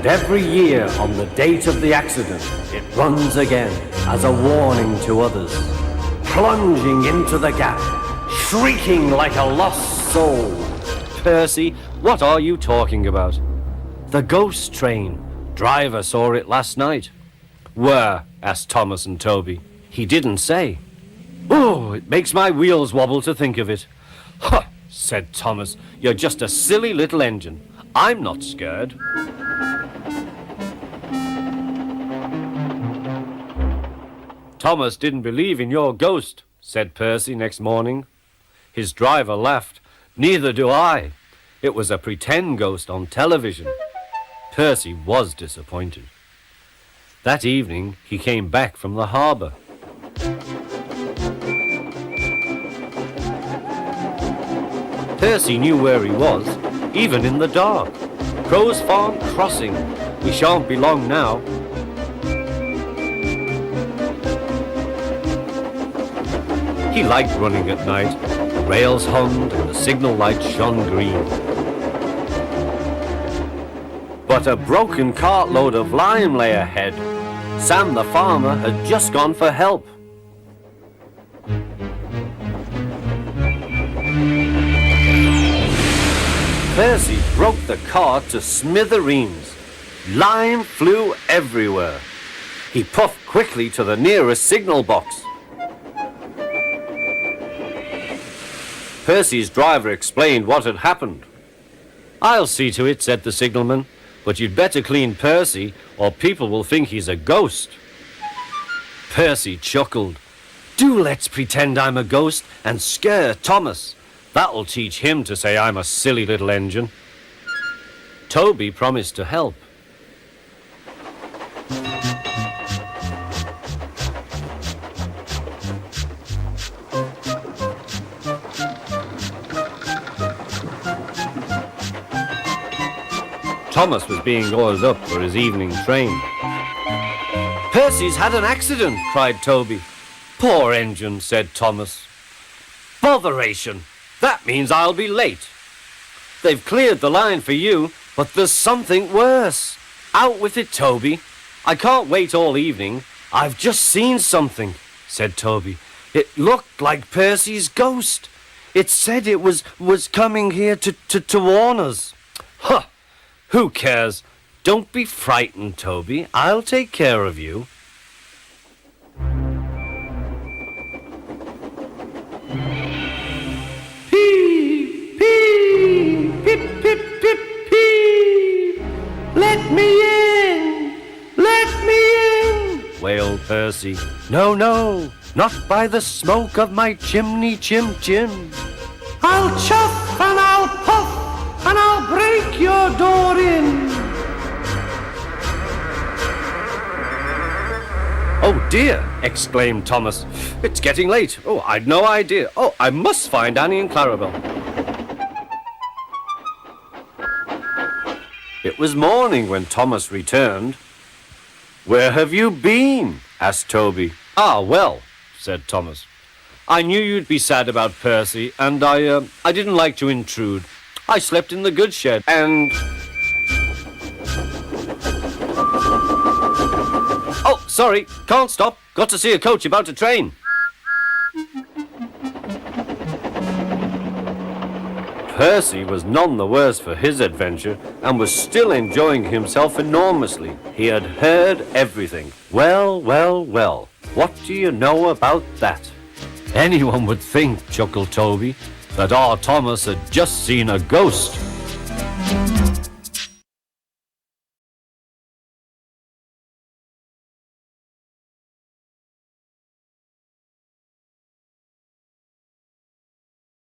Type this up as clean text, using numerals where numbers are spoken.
every year on the date of the accident, it runs again as a warning to others, plunging into the gap, shrieking like a lost soul. Percy, what are you talking about? The ghost train. Driver saw it last night. Where? Asked Thomas and Toby. He didn't say. Oh, it makes my wheels wobble to think of it. Huh, said Thomas. You're just a silly little engine. I'm not scared. Thomas didn't believe in your ghost, said Percy next morning. His driver laughed. Neither do I. It was a pretend ghost on television. Percy was disappointed. That evening, he came back from the harbour. Percy knew where he was, even in the dark. Crow's Farm Crossing. We shan't be long now. He liked running at night. The rails hummed and the signal lights shone green. But a broken cartload of lime lay ahead. Sam the farmer had just gone for help. Percy broke the cart to smithereens. Lime flew everywhere. He puffed quickly to the nearest signal box. Percy's driver explained what had happened. I'll see to it, said the signalman, but you'd better clean Percy or people will think he's a ghost. Percy chuckled. Do let's pretend I'm a ghost and scare Thomas. That'll teach him to say I'm a silly little engine. Toby promised to help. Thomas was being oiled up for his evening train. Percy's had an accident, cried Toby. Poor engine, said Thomas. Botheration! That means I'll be late. They've cleared the line for you, but there's something worse. Out with it, Toby. I can't wait all evening. I've just seen something, said Toby. It looked like Percy's ghost. It said it was coming here to warn us. Huh! Who cares? Don't be frightened, Toby. I'll take care of you. Pee, pee, pip, pip, pip, pee. Let me in! Let me in! Wailed Percy. No, no, not by the smoke of my chimney, chim. I'll chuff and I'll puff and I'll break your door in. Oh dear, exclaimed Thomas. It's getting late. Oh, I'd no idea. Oh, I must find Annie and Clarabel. It was morning when Thomas returned. Where have you been? Asked Toby. Ah, well, said Thomas. I knew you'd be sad about Percy, and I didn't like to intrude. I slept in the goods shed, and... Oh, sorry, can't stop. Got to see a coach about to train. Percy was none the worse for his adventure and was still enjoying himself enormously. He had heard everything. Well, well, well. What do you know about that? Anyone would think, chuckled Toby, that our Thomas had just seen a ghost.